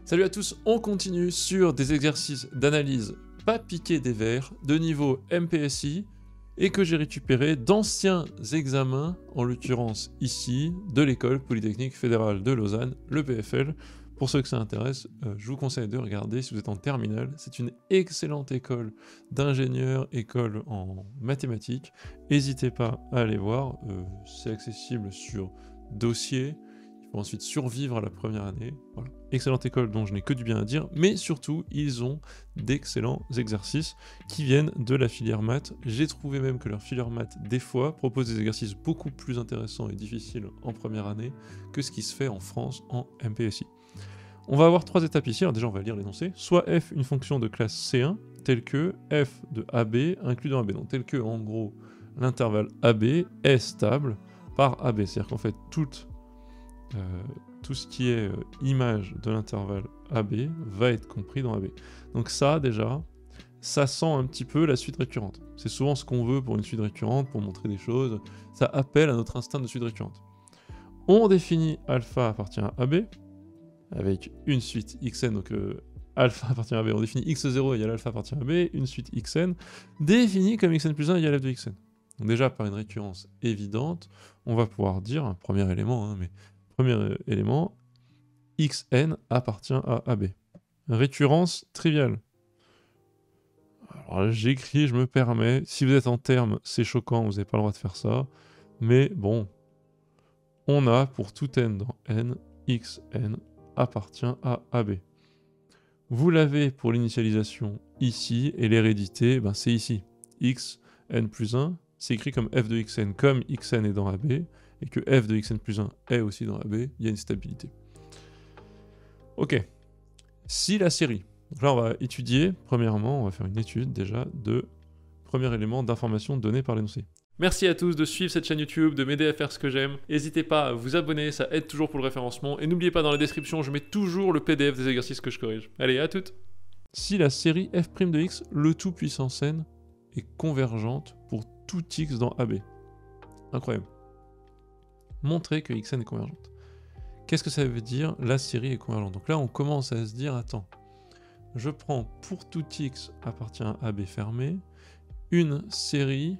Salut à tous, on continue sur des exercices d'analyse pas piqués des verres de niveau MPSI et que j'ai récupéré d'anciens examens, en l'occurrence ici, de l'école Polytechnique Fédérale de Lausanne, le PFL. Pour ceux que ça intéresse, je vous conseille de regarder si vous êtes en terminale. C'est une excellente école d'ingénieurs, école en mathématiques. N'hésitez pas à aller voir, c'est accessible sur dossier. Il faut ensuite survivre à la première année. Voilà. Excellente école dont je n'ai que du bien à dire, mais surtout, ils ont d'excellents exercices qui viennent de la filière maths. J'ai trouvé même que leur filière maths, des fois, propose des exercices beaucoup plus intéressants et difficiles en première année que ce qui se fait en France en MPSI. On va avoir trois étapes ici. Alors déjà, on va lire l'énoncé. Soit f, une fonction de classe C1, telle que f de AB inclus dans AB. Donc tel que, en gros, l'intervalle AB est stable par AB. C'est-à-dire qu'en fait, tout ce qui est image de l'intervalle AB va être compris dans AB. Donc ça, déjà, ça sent un petit peu la suite récurrente. C'est souvent ce qu'on veut pour une suite récurrente, pour montrer des choses. Ça appelle à notre instinct de suite récurrente. On définit alpha appartient à AB, avec une suite xn, donc alpha appartient à AB, on définit x0 égale alpha appartient à AB, une suite xn, définie comme xn plus 1 égale f de xn. Donc déjà, par une récurrence évidente, on va pouvoir dire, un premier élément, premier élément, xn appartient à AB. Récurrence triviale. Alors j'écris, je me permets. Si vous êtes en termes, c'est choquant, vous n'avez pas le droit de faire ça. Mais bon, on a pour tout n dans n, xn appartient à AB. Vous l'avez pour l'initialisation ici, et l'hérédité, c'est ici. xn plus 1, c'est écrit comme f de xn, comme xn est dans AB, et que f de xn plus 1 est aussi dans AB, il y a une stabilité. Ok. Si la série... Donc là, on va étudier, premièrement, on va faire une étude déjà de premier élément d'information donné par l'énoncé. Merci à tous de suivre cette chaîne YouTube, de m'aider à faire ce que j'aime. N'hésitez pas à vous abonner, ça aide toujours pour le référencement. Et n'oubliez pas, dans la description, je mets toujours le PDF des exercices que je corrige. Allez, à toutes. Si la série f' de x, le tout puissance n, est convergente pour tout x dans AB. Incroyable. Montrer que xn est convergente. Qu'est-ce que ça veut dire, la série est convergente? Donc là, on commence à se dire, attends, je prends pour tout x appartient à AB fermé, une série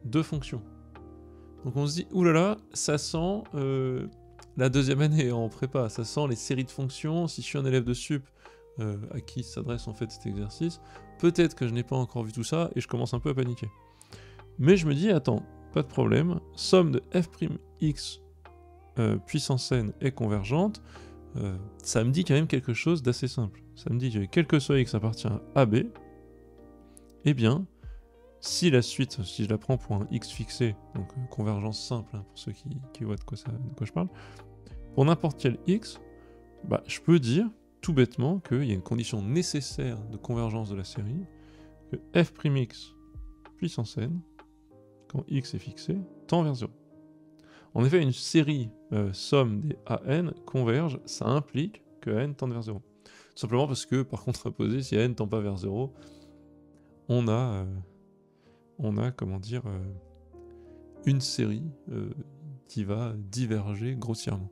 de fonctions. Donc on se dit, oulala, ça sent la deuxième année en prépa, ça sent les séries de fonctions. Si je suis un élève de sup à qui s'adresse en fait cet exercice, peut-être que je n'ai pas encore vu tout ça et je commence un peu à paniquer. Mais je me dis, attends, pas de problème, somme de f'x puissance n est convergente, ça me dit quand même quelque chose d'assez simple. Ça me dit que quel que soit x appartient à AB, eh bien, si la suite, si je la prends pour un x fixé, donc convergence simple, pour ceux qui voient de quoi je parle, pour n'importe quel x, je peux dire tout bêtement qu'il y a une condition nécessaire de convergence de la série, que f'x puissance n, quand x est fixé, tend vers 0. En effet, une série somme des AN converge, ça implique que AN tende vers 0. Tout simplement parce que, par contraposé, si AN ne tend pas vers 0, on a comment dire, une série qui va diverger grossièrement.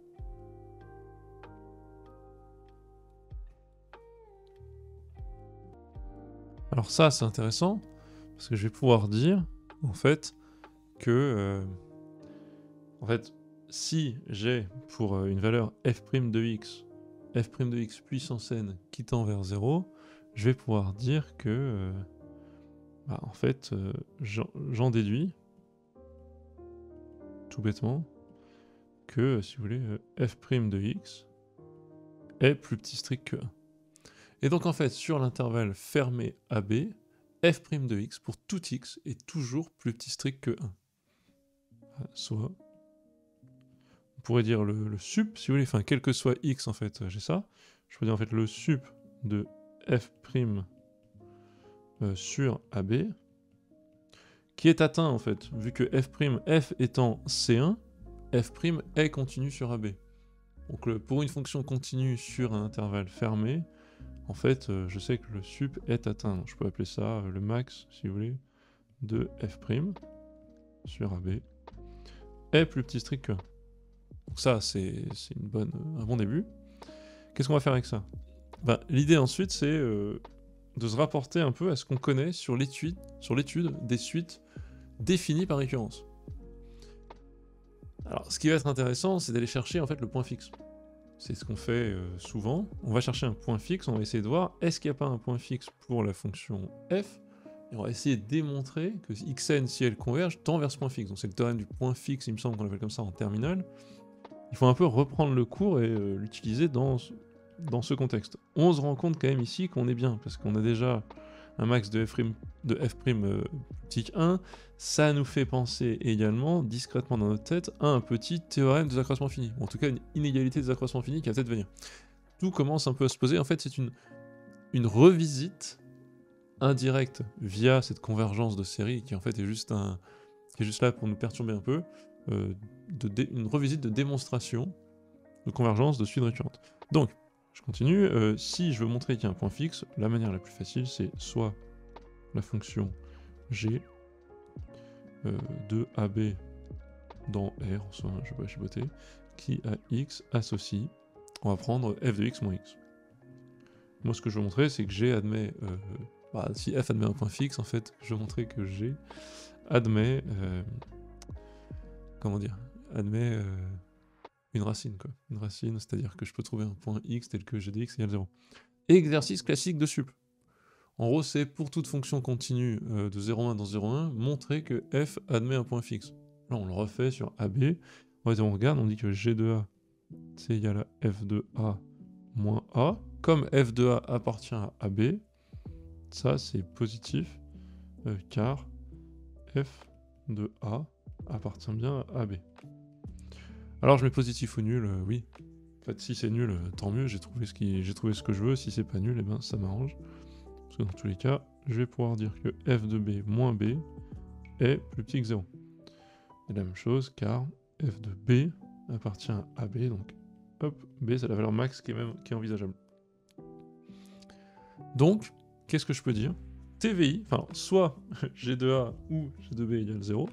Alors ça, c'est intéressant, parce que je vais pouvoir dire, en fait, que... si j'ai pour une valeur f' de x puissance n qui tend vers 0, je vais pouvoir dire que, j'en déduis, tout bêtement, que, si vous voulez, f' de x est plus petit strict que 1. Et donc, en fait, sur l'intervalle fermé AB, f' de x pour tout x est toujours plus petit strict que 1. Soit... On pourrait dire le sup, si vous voulez, quel que soit x, en fait, j'ai ça. Je peux dire, en fait, le sup de f' sur AB, qui est atteint, en fait, vu que f étant C1, f' est continu sur AB. Donc, pour une fonction continue sur un intervalle fermé, en fait, je sais que le sup est atteint. Donc, je peux appeler ça le max, si vous voulez, de f' sur AB est plus petit strict que 1. Donc ça, c'est un bon début. qu'est-ce qu'on va faire avec ça? Bah, l'idée ensuite, c'est de se rapporter un peu à ce qu'on connaît sur l'étude des suites définies par récurrence. Alors, ce qui va être intéressant, c'est d'aller chercher en fait le point fixe. C'est ce qu'on fait souvent. On va chercher un point fixe, on va essayer de voir est-ce qu'il n'y a pas un point fixe pour la fonction f, et on va essayer de démontrer que xn, si elle converge, tend vers ce point fixe. Donc c'est le théorème du point fixe, il me semble qu'on l'appelle comme ça en terminale. Il faut un peu reprendre le cours et l'utiliser dans ce contexte. On se rend compte quand même ici qu'on est bien, parce qu'on a déjà un max de f', petit 1, ça nous fait penser également, discrètement dans notre tête, à un petit théorème des accroissements finis, ou en tout cas une inégalité des accroissements finis qui va peut-être venir. Tout commence un peu à se poser, en fait c'est une revisite indirecte via cette convergence de série qui en fait est juste là pour nous perturber un peu, une revisite de démonstration de convergence de suites récurrentes. Donc, je continue, si je veux montrer qu'il y a un point fixe, la manière la plus facile c'est soit la fonction g de AB dans R, soit je vais pas chipoter, qui à x associe, on va prendre f de x moins x. Moi ce que je veux montrer c'est que g admet, si f admet un point fixe en fait, je veux montrer que g admet, admet une racine quoi. Une racine, c'est-à-dire que je peux trouver un point x tel que g de x égale 0. Exercice classique de sup. En gros, c'est pour toute fonction continue de 0,1 dans 0,1, montrer que f admet un point fixe. Là, on le refait sur AB. On regarde, on dit que g de a, c'est égal à f de a moins a. Comme f de a appartient à AB, ça c'est positif, car f de a appartient bien à AB. Alors je mets positif ou nul, oui. En fait, si c'est nul, tant mieux, j'ai trouvé ce que je veux. Si c'est pas nul, eh ben ça m'arrange. Parce que dans tous les cas, je vais pouvoir dire que f de b moins b est plus petit que 0. Et la même chose, car f de b appartient à ab, donc hop, b c'est la valeur max qui est envisageable. Donc, qu'est-ce que je peux dire? TVI, enfin, soit g de a ou g de b égale 0.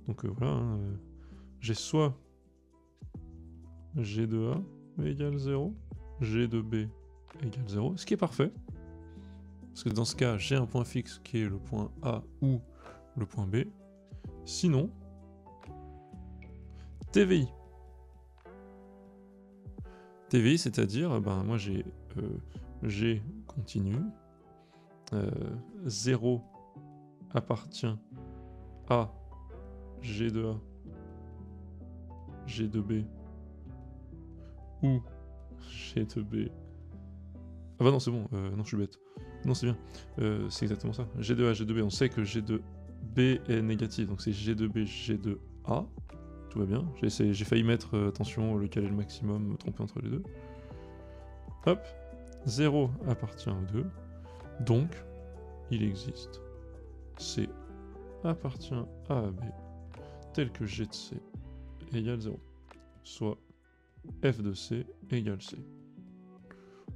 Donc voilà, hein, j'ai soit g de a égale 0, g de b égale 0, ce qui est parfait. Parce que dans ce cas, j'ai un point fixe qui est le point A ou le point B. Sinon, TVI. TVI, c'est-à-dire, moi j'ai G continu, 0 appartient à G de A, G de B, ou G de B. Ah bah non, c'est bon, non, je suis bête. Non, c'est bien, c'est exactement ça. G de A, G de B, on sait que G de B est négatif, donc c'est G de B, G de A. Tout va bien. J'ai failli mettre, attention, lequel est le maximum, me tromper entre les deux. Hop, 0 appartient aux 2, donc il existe C appartient à AB, tel que G de C égale 0, soit F de C égale C.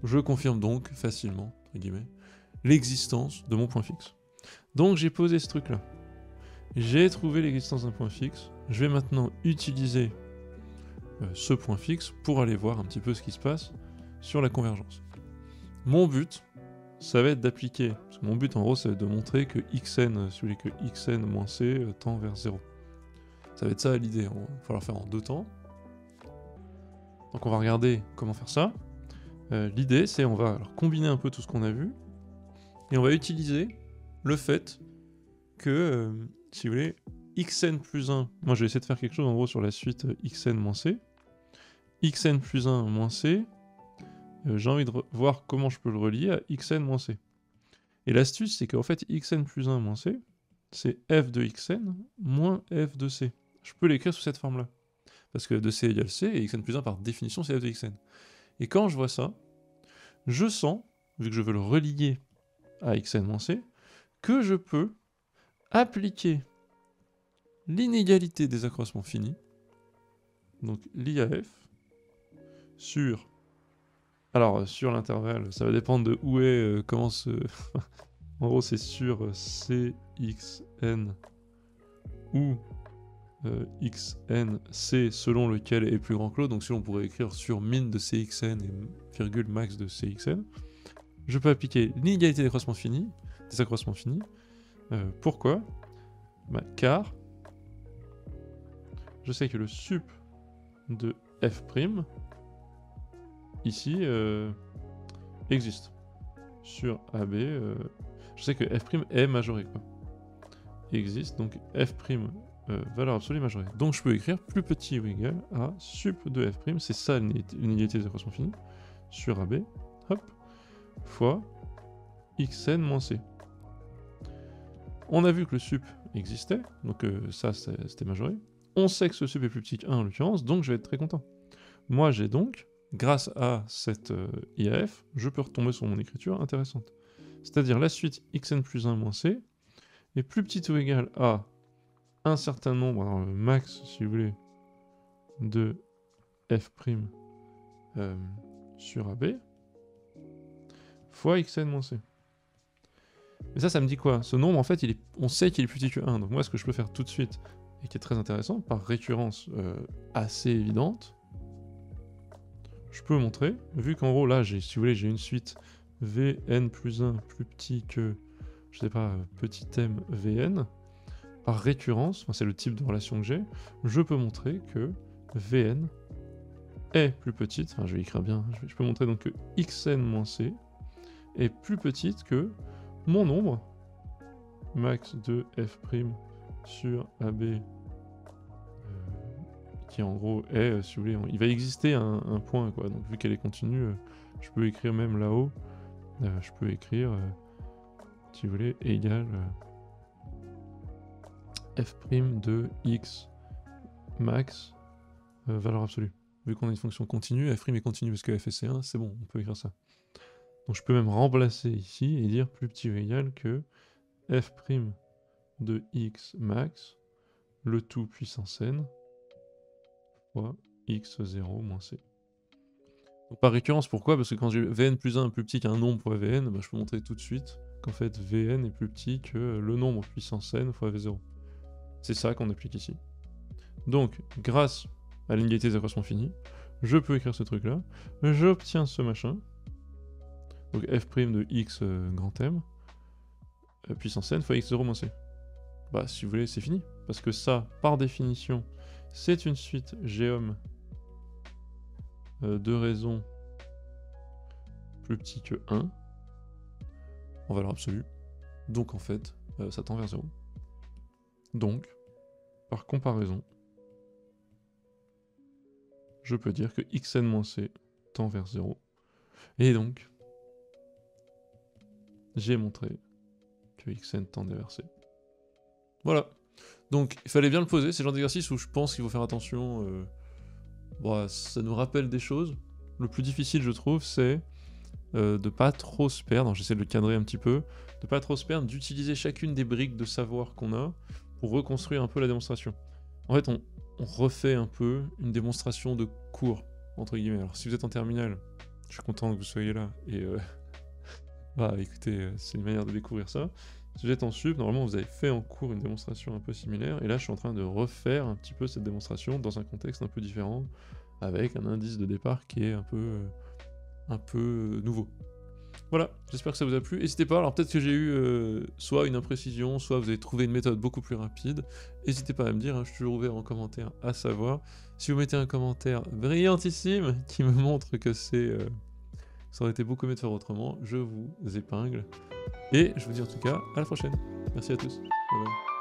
Je confirme donc facilement, entre guillemets, l'existence de mon point fixe. Donc j'ai posé ce truc-là. J'ai trouvé l'existence d'un point fixe. Je vais maintenant utiliser ce point fixe pour aller voir un petit peu ce qui se passe sur la convergence. Mon but, ça va être d'appliquer, parce que mon but en gros c'est de montrer que xn, celui que xn moins c tend vers 0. Ça va être ça l'idée, il va falloir faire en 2 temps. Donc on va regarder comment faire ça. L'idée c'est on va alors combiner un peu tout ce qu'on a vu, et on va utiliser le fait que, si vous voulez, xn plus 1, moi je vais essayer de faire quelque chose en gros sur la suite xn moins c. xn plus 1 moins c, j'ai envie de voir comment je peux le relier à xn moins c. Et l'astuce c'est qu'en fait xn plus 1 moins c, c'est f de xn moins f de c. Je peux l'écrire sous cette forme là. Parce que f de c égale c, et xn plus 1 par définition c'est f de xn. Et quand je vois ça, je sens, vu que je veux le relier à xn moins c, que je peux appliquer l'inégalité des accroissements finis, donc l'IAF, sur l'intervalle, ça va dépendre de où est, comment se... en gros c'est sur CXN ou xn, c'est selon lequel est plus grand que l'autre, donc si on pourrait écrire sur min de cxn et virgule max de cxn. Je peux appliquer l'inégalité des accroissements finis. Pourquoi? Car je sais que le sup de f' ici existe. Sur AB, je sais que f' est majoré, quoi. Existe, donc f', valeur absolue majorée. Donc je peux écrire plus petit ou égal à sup de f', c'est ça l'inégalité des accroissements finis, sur AB, hop, fois xn moins c. On a vu que le sup existait, donc ça c'était majoré. On sait que ce sup est plus petit que 1 en l'occurrence, donc je vais être très content. Moi j'ai donc, grâce à cette IAF, je peux retomber sur mon écriture intéressante. C'est-à-dire la suite xn plus 1 moins c est plus petite ou égale à un certain nombre, alors le max si vous voulez, de f' sur AB fois xn moins c. Mais ça me dit quoi? Ce nombre, en fait, on sait qu'il est plus petit que 1. Donc moi, ce que je peux faire tout de suite, et qui est très intéressant, par récurrence assez évidente, je peux montrer, vu qu'en gros, là, si vous voulez, j'ai une suite Vn plus 1 plus petit que, je sais pas, petit m Vn, par récurrence, enfin, c'est le type de relation que j'ai, je peux montrer que Vn est plus petite, enfin, je vais écrire bien, je peux montrer donc que xn moins c est plus petite que mon nombre, max de f' sur AB, qui en gros est, si vous voulez, il va exister un point, quoi. Donc vu qu'elle est continue, je peux écrire même là-haut, je peux écrire, si vous voulez, égale f' de x max valeur absolue. Vu qu'on a une fonction continue, f' est continue parce que f c'est 1, c'est bon, on peut écrire ça. Donc je peux même remplacer ici et dire plus petit ou égal que f' de x max, le tout puissance n, fois x0 moins c. Donc par récurrence, pourquoi? Parce que quand j'ai Vn plus 1 plus petit qu'un nombre fois Vn, je peux montrer tout de suite qu'en fait Vn est plus petit que le nombre puissance n fois V0. C'est ça qu'on applique ici. Donc, grâce à l'inégalité des accroissements finis, je peux écrire ce truc-là, j'obtiens ce machin, donc f' de x grand M, puissance n fois x0 moins c. Bah, si vous voulez, c'est fini. Parce que ça, par définition, c'est une suite géom de raisons plus petit que 1 en valeur absolue. Donc en fait, ça tend vers 0. Donc, par comparaison, je peux dire que xn-c tend vers 0. Et donc, j'ai montré que xn tendait vers c. Voilà. Donc, il fallait bien le poser. C'est le genre d'exercice où je pense qu'il faut faire attention. Bon, ça nous rappelle des choses. Le plus difficile, je trouve, c'est de pas trop se perdre. J'essaie de le cadrer un petit peu. De pas trop se perdre, d'utiliser chacune des briques de savoir qu'on a pour reconstruire un peu la démonstration. En fait, on refait un peu une démonstration de cours, entre guillemets. Alors, si vous êtes en terminale, je suis content que vous soyez là. Et bah, écoutez, c'est une manière de découvrir ça. Si vous êtes en sup, normalement vous avez fait en cours une démonstration un peu similaire, et là je suis en train de refaire un petit peu cette démonstration dans un contexte un peu différent, avec un indice de départ qui est un peu nouveau. Voilà, j'espère que ça vous a plu. N'hésitez pas, alors peut-être que j'ai eu soit une imprécision, soit vous avez trouvé une méthode beaucoup plus rapide. N'hésitez pas à me dire, hein, je suis toujours ouvert en commentaire à savoir. Si vous mettez un commentaire brillantissime qui me montre que ça aurait été beaucoup mieux de faire autrement, je vous épingle. Et je vous dis en tout cas à la prochaine. Merci à tous. Bye bye.